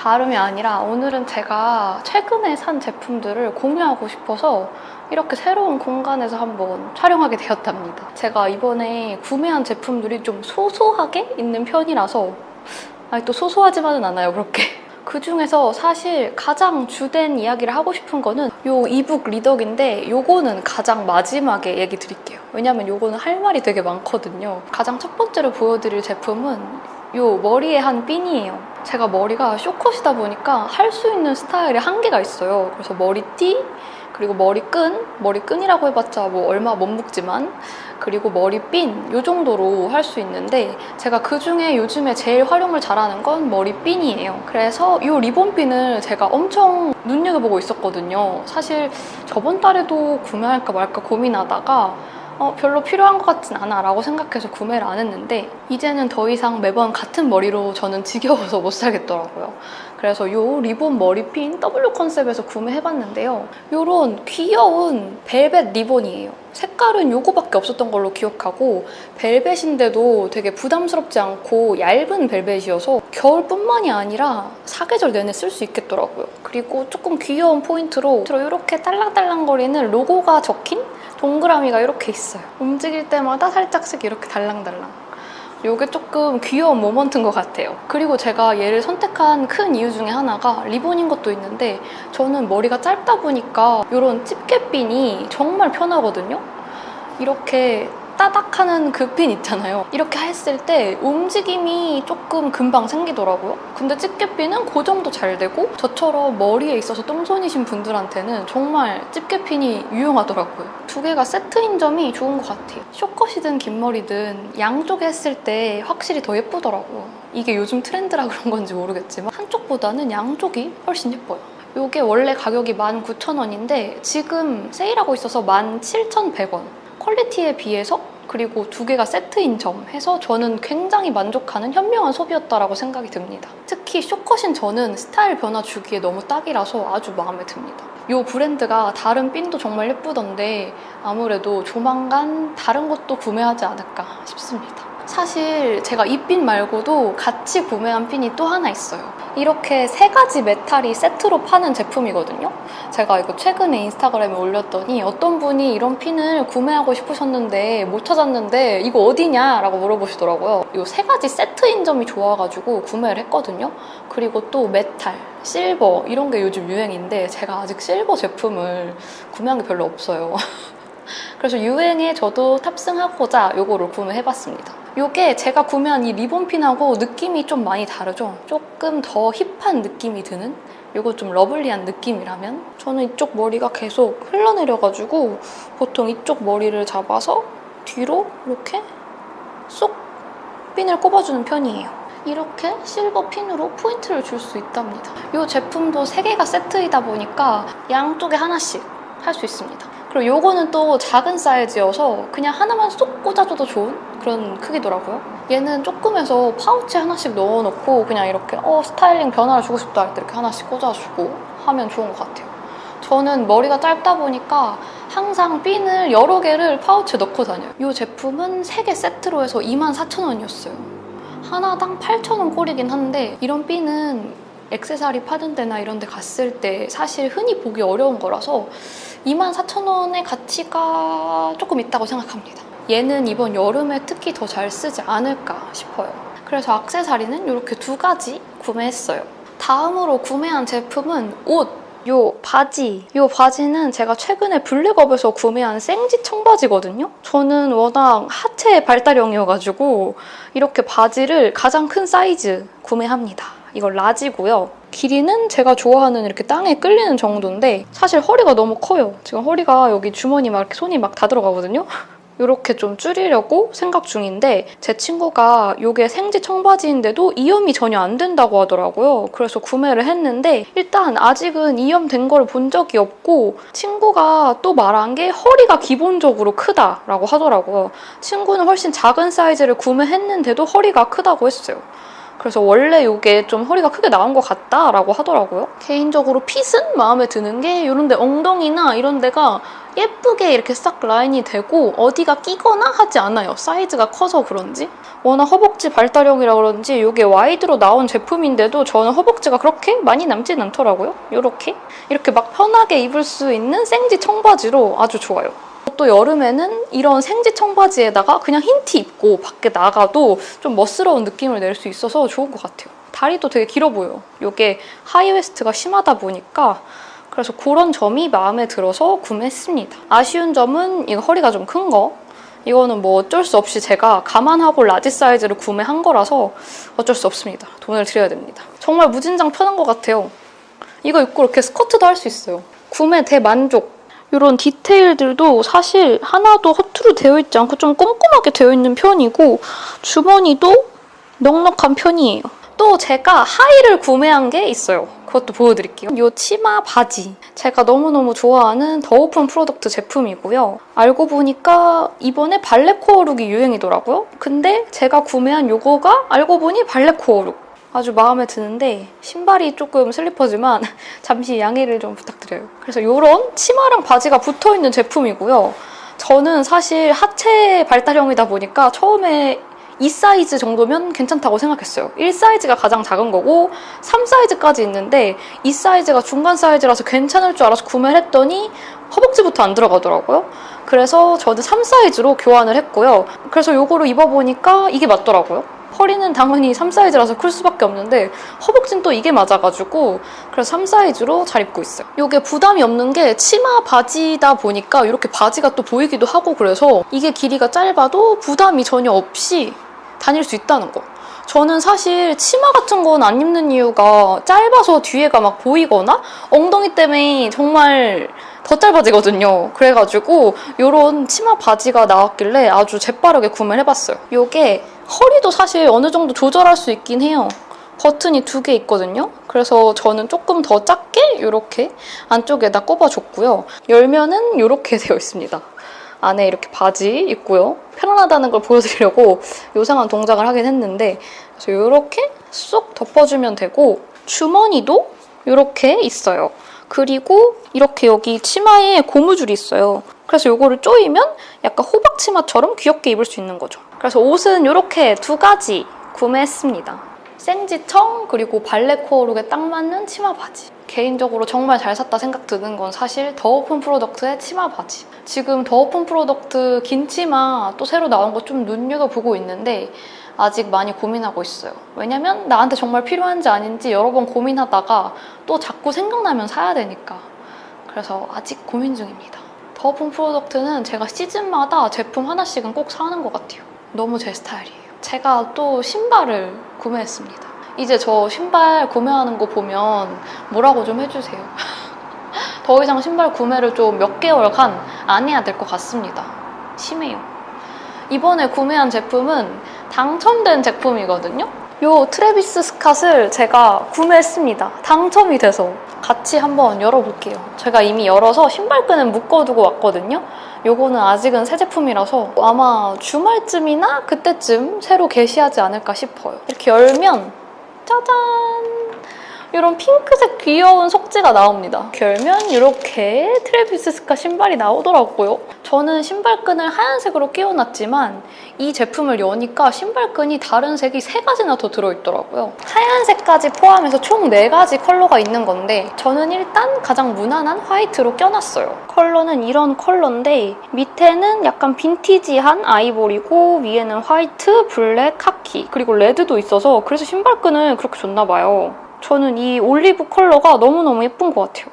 다름이 아니라 오늘은 제가 최근에 산 제품들을 공유하고 싶어서 이렇게 새로운 공간에서 한번 촬영하게 되었답니다. 제가 이번에 구매한 제품들이 좀 소소하게 있는 편이라서 아니 또 소소하지만은 않아요, 그렇게. 그 중에서 사실 가장 주된 이야기를 하고 싶은 거는 요 이북 리더기인데 요거는 가장 마지막에 얘기 드릴게요. 왜냐면 요거는 할 말이 되게 많거든요. 가장 첫 번째로 보여드릴 제품은 요 머리에 한 핀이에요. 제가 머리가 쇼컷이다 보니까 할 수 있는 스타일에 한계가 있어요. 그래서 머리띠, 그리고 머리끈이라고 해봤자 뭐 얼마 못 묶지만, 그리고 머리핀 요 정도로 할 수 있는데 제가 그 중에 요즘에 제일 활용을 잘하는 건 머리핀이에요. 그래서 이 리본핀을 제가 엄청 눈여겨보고 있었거든요. 사실 저번 달에도 구매할까 말까 고민하다가 별로 필요한 것 같진 않아 라고 생각해서 구매를 안 했는데 이제는 더 이상 매번 같은 머리로 저는 지겨워서 못 살겠더라고요. 그래서 이 리본 머리핀 W 컨셉에서 구매해봤는데요. 이런 귀여운 벨벳 리본이에요. 색깔은 요거밖에 없었던 걸로 기억하고 벨벳인데도 되게 부담스럽지 않고 얇은 벨벳이어서 겨울뿐만이 아니라 사계절 내내 쓸 수 있겠더라고요. 그리고 조금 귀여운 포인트로 이렇게 딸랑딸랑거리는 로고가 적힌 동그라미가 이렇게 있어요. 움직일 때마다 살짝씩 이렇게 달랑달랑. 이게 조금 귀여운 모먼트인 것 같아요. 그리고 제가 얘를 선택한 큰 이유 중에 하나가 리본인 것도 있는데 저는 머리가 짧다 보니까 이런 집게핀이 정말 편하거든요. 이렇게 따닥하는 그 핀 있잖아요. 이렇게 했을 때 움직임이 조금 금방 생기더라고요. 근데 집게핀은 고정도 잘 되고 저처럼 머리에 있어서 똥손이신 분들한테는 정말 집게핀이 유용하더라고요. 두 개가 세트인 점이 좋은 것 같아요. 숏컷이든 긴 머리든 양쪽에 했을 때 확실히 더 예쁘더라고요. 이게 요즘 트렌드라 그런 건지 모르겠지만 한쪽보다는 양쪽이 훨씬 예뻐요. 이게 원래 가격이 19,000원인데 지금 세일하고 있어서 17,100원. 퀄리티에 비해서 그리고 두 개가 세트인 점 해서 저는 굉장히 만족하는 현명한 소비였다라고 생각이 듭니다. 특히 숏컷인 저는 스타일 변화 주기에 너무 딱이라서 아주 마음에 듭니다. 이 브랜드가 다른 핀도 정말 예쁘던데 아무래도 조만간 다른 것도 구매하지 않을까 싶습니다. 사실 제가 이 핀 말고도 같이 구매한 핀이 또 하나 있어요. 이렇게 세 가지 메탈이 세트로 파는 제품이거든요. 제가 이거 최근에 인스타그램에 올렸더니 어떤 분이 이런 핀을 구매하고 싶으셨는데 못 찾았는데 이거 어디냐? 라고 물어보시더라고요. 이 세 가지 세트인 점이 좋아가지고 구매를 했거든요. 그리고 또 메탈, 실버 이런 게 요즘 유행인데 제가 아직 실버 제품을 구매한 게 별로 없어요. 그래서 유행에 저도 탑승하고자 이거를 구매해봤습니다. 이게 제가 구매한 이 리본핀하고 느낌이 좀 많이 다르죠? 조금 더 힙한 느낌이 드는? 이거 좀 러블리한 느낌이라면? 저는 이쪽 머리가 계속 흘러내려가지고 보통 이쪽 머리를 잡아서 뒤로 이렇게 쏙 핀을 꼽아주는 편이에요. 이렇게 실버 핀으로 포인트를 줄 수 있답니다. 이 제품도 3개가 세트이다 보니까 양쪽에 하나씩 할 수 있습니다. 그리고 요거는 또 작은 사이즈여서 그냥 하나만 쏙 꽂아줘도 좋은 그런 크기더라고요. 얘는 조금해서 파우치에 하나씩 넣어놓고 그냥 이렇게 스타일링 변화를 주고 싶다 할 때 이렇게 하나씩 꽂아주고 하면 좋은 것 같아요. 저는 머리가 짧다 보니까 항상 핀을 여러 개를 파우치에 넣고 다녀요. 이 제품은 3개 세트로 해서 24,000원이었어요. 하나당 8,000원 꼴이긴 한데 이런 핀은 액세서리 파는 데나 이런 데 갔을 때 사실 흔히 보기 어려운 거라서 24,000원의 가치가 조금 있다고 생각합니다. 얘는 이번 여름에 특히 더 잘 쓰지 않을까 싶어요. 그래서 액세서리는 이렇게 2가지 구매했어요. 다음으로 구매한 제품은 옷! 요 바지는 제가 최근에 블랙업에서 구매한 생지 청바지거든요. 저는 워낙 하체 발달형이어가지고 이렇게 바지를 가장 큰 사이즈 구매합니다. 이거 라지고요. 길이는 제가 좋아하는 이렇게 땅에 끌리는 정도인데 사실 허리가 너무 커요. 지금 허리가 여기 주머니 막 이렇게 손이 막 다 들어가거든요. 이렇게 좀 줄이려고 생각 중인데 제 친구가 이게 생지 청바지인데도 이염이 전혀 안 된다고 하더라고요. 그래서 구매를 했는데 일단 아직은 이염된 걸 본 적이 없고 친구가 또 말한 게 허리가 기본적으로 크다라고 하더라고요. 친구는 훨씬 작은 사이즈를 구매했는데도 허리가 크다고 했어요. 그래서 원래 이게 좀 허리가 크게 나온 것 같다라고 하더라고요. 개인적으로 핏은 마음에 드는 게 이런 데 엉덩이나 이런 데가 예쁘게 이렇게 싹 라인이 되고 어디가 끼거나 하지 않아요. 사이즈가 커서 그런지. 워낙 허벅지 발달형이라 그런지 이게 와이드로 나온 제품인데도 저는 허벅지가 그렇게 많이 남진 않더라고요. 이렇게 막 편하게 입을 수 있는 생지 청바지로 아주 좋아요. 또 여름에는 이런 생지 청바지에다가 그냥 흰 티 입고 밖에 나가도 좀 멋스러운 느낌을 낼 수 있어서 좋은 것 같아요. 다리도 되게 길어 보여요. 이게 하이웨스트가 심하다 보니까 그래서 그런 점이 마음에 들어서 구매했습니다. 아쉬운 점은 이거 허리가 좀 큰 거. 이거는 뭐 어쩔 수 없이 제가 감안하고 라지 사이즈를 구매한 거라서 어쩔 수 없습니다. 돈을 들여야 됩니다. 정말 무진장 편한 것 같아요. 이거 입고 이렇게 스커트도 할 수 있어요. 구매 대만족. 이런 디테일들도 사실 하나도 허투루 되어 있지 않고 좀 꼼꼼하게 되어 있는 편이고 주머니도 넉넉한 편이에요. 또 제가 하의를 구매한 게 있어요. 그것도 보여드릴게요. 이 치마 바지. 제가 너무너무 좋아하는 더 오픈 프로덕트 제품이고요. 알고 보니까 이번에 발레 코어 룩이 유행이더라고요. 근데 제가 구매한 요거가 알고 보니 발레 코어 룩. 아주 마음에 드는데 신발이 조금 슬리퍼지만 잠시 양해를 좀 부탁드려요. 그래서 이런 치마랑 바지가 붙어있는 제품이고요. 저는 사실 하체 발달형이다 보니까 처음에 2 사이즈 정도면 괜찮다고 생각했어요. 1 사이즈가 가장 작은 거고 3 사이즈까지 있는데 2 사이즈가 중간 사이즈라서 괜찮을 줄 알아서 구매를 했더니 허벅지부터 안 들어가더라고요. 그래서 저는 3 사이즈로 교환을 했고요. 그래서 이거로 입어보니까 이게 맞더라고요. 허리는 당연히 3 사이즈라서 클 수밖에 없는데 허벅지는 또 이게 맞아가지고 그래서 3 사이즈로 잘 입고 있어요. 이게 부담이 없는 게 치마 바지다 보니까 이렇게 바지가 또 보이기도 하고 그래서 이게 길이가 짧아도 부담이 전혀 없이 다닐 수 있다는 거. 저는 사실 치마 같은 건 안 입는 이유가 짧아서 뒤에가 막 보이거나 엉덩이 때문에 정말 더 짧아지거든요. 그래가지고 이런 치마 바지가 나왔길래 아주 재빠르게 구매를 해봤어요. 이게 허리도 사실 어느 정도 조절할 수 있긴 해요. 버튼이 2개 있거든요. 그래서 저는 조금 더 작게 이렇게 안쪽에다 꼽아줬고요. 열면은 이렇게 되어 있습니다. 안에 이렇게 바지 있고요. 편안하다는 걸 보여드리려고 요상한 동작을 하긴 했는데 그래서 이렇게 쏙 덮어주면 되고 주머니도 이렇게 있어요. 그리고 이렇게 여기 치마에 고무줄이 있어요. 그래서 이거를 조이면 약간 호박 치마처럼 귀엽게 입을 수 있는 거죠. 그래서 옷은 이렇게 2가지 구매했습니다. 생지청 그리고 발레 코어룩에 딱 맞는 치마 바지. 개인적으로 정말 잘 샀다 생각 드는 건 사실 더 오픈 프로덕트의 치마 바지. 지금 더 오픈 프로덕트 긴 치마 또 새로 나온 거 좀 눈여겨보고 있는데 아직 많이 고민하고 있어요. 왜냐면 나한테 정말 필요한지 아닌지 여러 번 고민하다가 또 자꾸 생각나면 사야 되니까. 그래서 아직 고민 중입니다. 더 오픈 프로덕트는 제가 시즌마다 제품 하나씩은 꼭 사는 것 같아요. 너무 제 스타일이에요. 제가 또 신발을 구매했습니다. 이제 저 신발 구매하는 거 보면 뭐라고 좀 해주세요. 더 이상 신발 구매를 좀 몇 개월간 안 해야 될 것 같습니다. 심해요. 이번에 구매한 제품은 당첨된 제품이거든요. 요 트래비스 스캇을 제가 구매했습니다. 당첨이 돼서 같이 한번 열어볼게요. 제가 이미 열어서 신발끈은 묶어두고 왔거든요. 요거는 아직은 새 제품이라서 아마 주말쯤이나 그때쯤 새로 게시하지 않을까 싶어요. 이렇게 열면 짜잔! 이런 핑크색 귀여운 속지가 나옵니다. 이렇게 열면 이렇게 트래비스 스캇 신발이 나오더라고요. 저는 신발끈을 하얀색으로 끼워놨지만 이 제품을 여니까 신발끈이 다른 색이 3가지나 더 들어있더라고요. 하얀색까지 포함해서 총 4가지 컬러가 있는 건데 저는 일단 가장 무난한 화이트로 껴놨어요. 컬러는 이런 컬러인데 밑에는 약간 빈티지한 아이보리고 위에는 화이트, 블랙, 카키 그리고 레드도 있어서 그래서 신발끈을 그렇게 줬나 봐요. 저는 이 올리브 컬러가 너무너무 예쁜 것 같아요.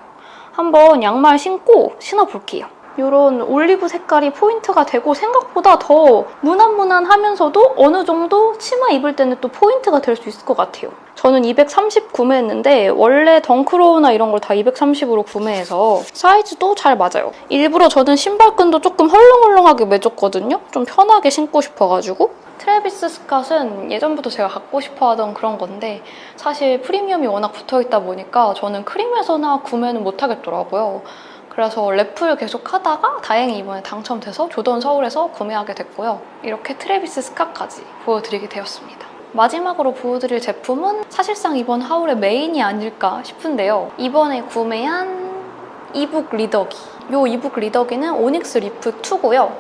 한번 양말 신고 신어볼게요. 이런 올리브 색깔이 포인트가 되고 생각보다 더 무난무난하면서도 어느 정도 치마 입을 때는 또 포인트가 될 수 있을 것 같아요. 저는 230 구매했는데 원래 덩크로우나 이런 걸 다 230으로 구매해서 사이즈도 잘 맞아요. 일부러 저는 신발끈도 조금 헐렁헐렁하게 매줬거든요. 좀 편하게 신고 싶어가지고. 트래비스 스캇은 예전부터 제가 갖고 싶어 하던 그런 건데 사실 프리미엄이 워낙 붙어있다 보니까 저는 크림에서나 구매는 못하겠더라고요. 그래서 랩을 계속 하다가 다행히 이번에 당첨돼서 조던 서울에서 구매하게 됐고요. 이렇게 트래비스 스캇까지 보여드리게 되었습니다. 마지막으로 보여드릴 제품은 사실상 이번 하울의 메인이 아닐까 싶은데요. 이번에 구매한 이북 리더기. 이 이북 리더기는 오닉스 리프 2고요.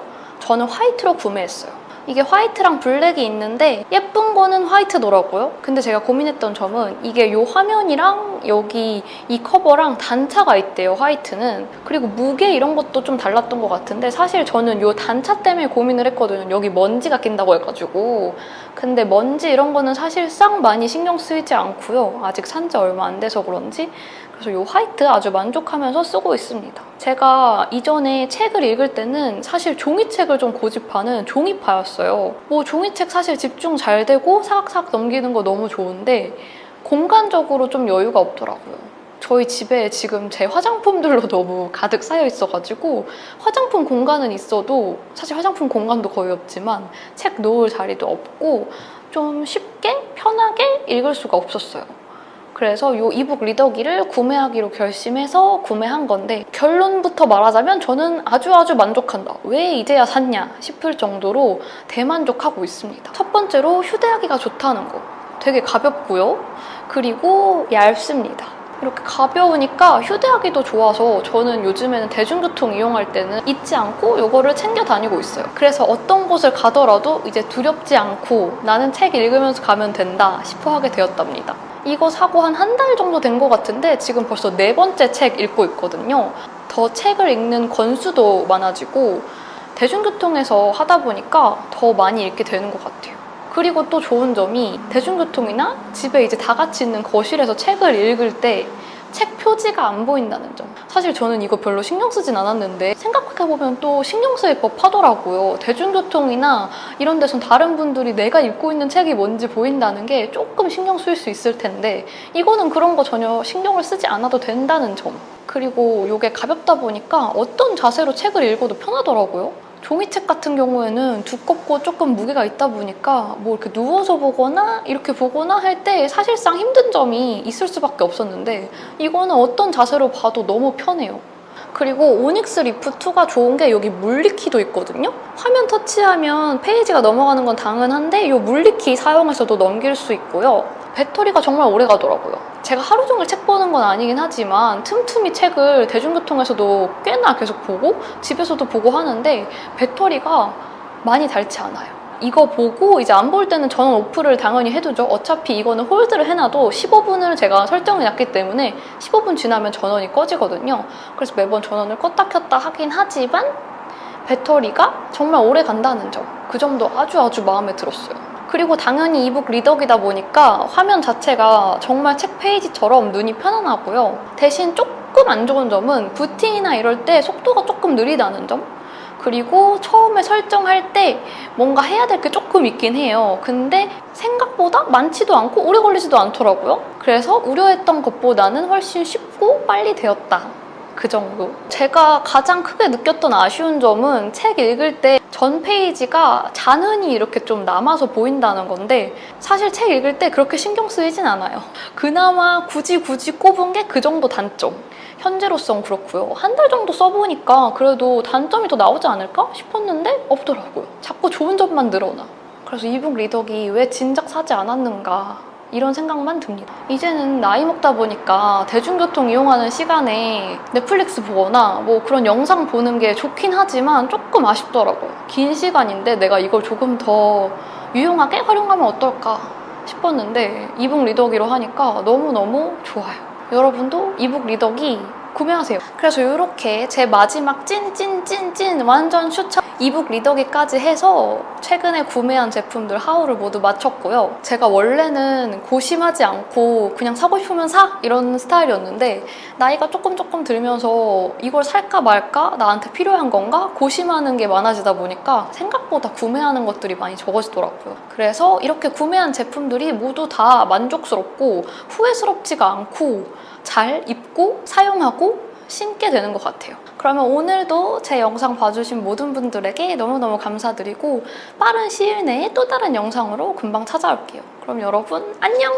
저는 화이트로 구매했어요. 이게 화이트랑 블랙이 있는데 예쁜 거는 화이트더라고요. 근데 제가 고민했던 점은 이게 이 화면이랑 여기 이 커버랑 단차가 있대요, 화이트는. 그리고 무게 이런 것도 좀 달랐던 것 같은데 사실 저는 이 단차 때문에 고민을 했거든요. 여기 먼지가 낀다고 해가지고. 근데 먼지 이런 거는 사실상 많이 신경 쓰이지 않고요. 아직 산 지 얼마 안 돼서 그런지. 그래서 이 화이트 아주 만족하면서 쓰고 있습니다. 제가 이전에 책을 읽을 때는 사실 종이책을 좀 고집하는 종이파였어요. 뭐 종이책 사실 집중 잘 되고 사각사각 넘기는 거 너무 좋은데 공간적으로 좀 여유가 없더라고요. 저희 집에 지금 제 화장품들로 너무 가득 쌓여 있어가지고 화장품 공간은 있어도 사실 화장품 공간도 거의 없지만 책 놓을 자리도 없고 좀 쉽게 편하게 읽을 수가 없었어요. 그래서 이 이북 리더기를 구매하기로 결심해서 구매한 건데 결론부터 말하자면 저는 아주 만족한다. 왜 이제야 샀냐 싶을 정도로 대만족하고 있습니다. 첫 번째로 휴대하기가 좋다는 거. 되게 가볍고요. 그리고 얇습니다. 이렇게 가벼우니까 휴대하기도 좋아서 저는 요즘에는 대중교통 이용할 때는 잊지 않고 이거를 챙겨 다니고 있어요. 그래서 어떤 곳을 가더라도 이제 두렵지 않고 나는 책 읽으면서 가면 된다 싶어 하게 되었답니다. 이거 사고 한 달 정도 된 것 같은데 지금 벌써 4번째 책 읽고 있거든요. 더 책을 읽는 권수도 많아지고 대중교통에서 하다 보니까 더 많이 읽게 되는 것 같아요. 그리고 또 좋은 점이 대중교통이나 집에 이제 다 같이 있는 거실에서 책을 읽을 때 책 표지가 안 보인다는 점. 사실 저는 이거 별로 신경 쓰진 않았는데 생각해보면 또 신경 쓰일 법하더라고요. 대중교통이나 이런 데선 다른 분들이 내가 읽고 있는 책이 뭔지 보인다는 게 조금 신경 쓰일 수 있을 텐데 이거는 그런 거 전혀 신경을 쓰지 않아도 된다는 점. 그리고 이게 가볍다 보니까 어떤 자세로 책을 읽어도 편하더라고요. 종이책 같은 경우에는 두껍고 조금 무게가 있다 보니까 뭐 이렇게 누워서 보거나 이렇게 보거나 할 때 사실상 힘든 점이 있을 수밖에 없었는데 이거는 어떤 자세로 봐도 너무 편해요. 그리고 오닉스 리프 2가 좋은 게 여기 물리키도 있거든요. 화면 터치하면 페이지가 넘어가는 건 당연한데 이 물리키 사용해서도 넘길 수 있고요. 배터리가 정말 오래 가더라고요. 제가 하루 종일 책 보는 건 아니긴 하지만 틈틈이 책을 대중교통에서도 꽤나 계속 보고 집에서도 보고 하는데 배터리가 많이 닳지 않아요. 이거 보고 이제 안 볼 때는 전원 오프를 당연히 해두죠. 어차피 이거는 홀드를 해놔도 15분을 제가 설정해놨기 때문에 15분 지나면 전원이 꺼지거든요. 그래서 매번 전원을 껐다 켰다 하긴 하지만 배터리가 정말 오래 간다는 점. 그 점도 아주 마음에 들었어요. 그리고 당연히 이북 리더기다 보니까 화면 자체가 정말 책 페이지처럼 눈이 편안하고요. 대신 조금 안 좋은 점은 부팅이나 이럴 때 속도가 조금 느리다는 점. 그리고 처음에 설정할 때 뭔가 해야 될 게 조금 있긴 해요. 근데 생각보다 많지도 않고 오래 걸리지도 않더라고요. 그래서 우려했던 것보다는 훨씬 쉽고 빨리 되었다. 그 정도. 제가 가장 크게 느꼈던 아쉬운 점은 책 읽을 때 전 페이지가 잔흔이 이렇게 좀 남아서 보인다는 건데 사실 책 읽을 때 그렇게 신경 쓰이진 않아요. 그나마 굳이 꼽은 게 그 정도 단점. 현재로선 그렇고요. 한 달 정도 써보니까 그래도 단점이 더 나오지 않을까 싶었는데 없더라고요. 자꾸 좋은 점만 늘어나. 그래서 이북 리더기 왜 진작 사지 않았는가 이런 생각만 듭니다. 이제는 나이 먹다 보니까 대중교통 이용하는 시간에 넷플릭스 보거나 뭐 그런 영상 보는 게 좋긴 하지만 조금 아쉽더라고요. 긴 시간인데 내가 이걸 조금 더 유용하게 활용하면 어떨까 싶었는데 이북 리더기로 하니까 너무너무 좋아요. 여러분도 이북 리더기 구매하세요. 그래서 이렇게 제 마지막 찐 완전 추천 이북 리더기까지 해서 최근에 구매한 제품들 하울을 모두 마쳤고요. 제가 원래는 고심하지 않고 그냥 사고 싶으면 사! 이런 스타일이었는데 나이가 조금 들면서 이걸 살까 말까? 나한테 필요한 건가? 고심하는 게 많아지다 보니까 생각보다 구매하는 것들이 많이 적어지더라고요. 그래서 이렇게 구매한 제품들이 모두 다 만족스럽고 후회스럽지가 않고 잘 입고 사용하고 신게 되는 것 같아요. 그러면 오늘도 제 영상 봐주신 모든 분들에게 너무너무 감사드리고 빠른 시일 내에 또 다른 영상으로 금방 찾아올게요. 그럼 여러분 안녕!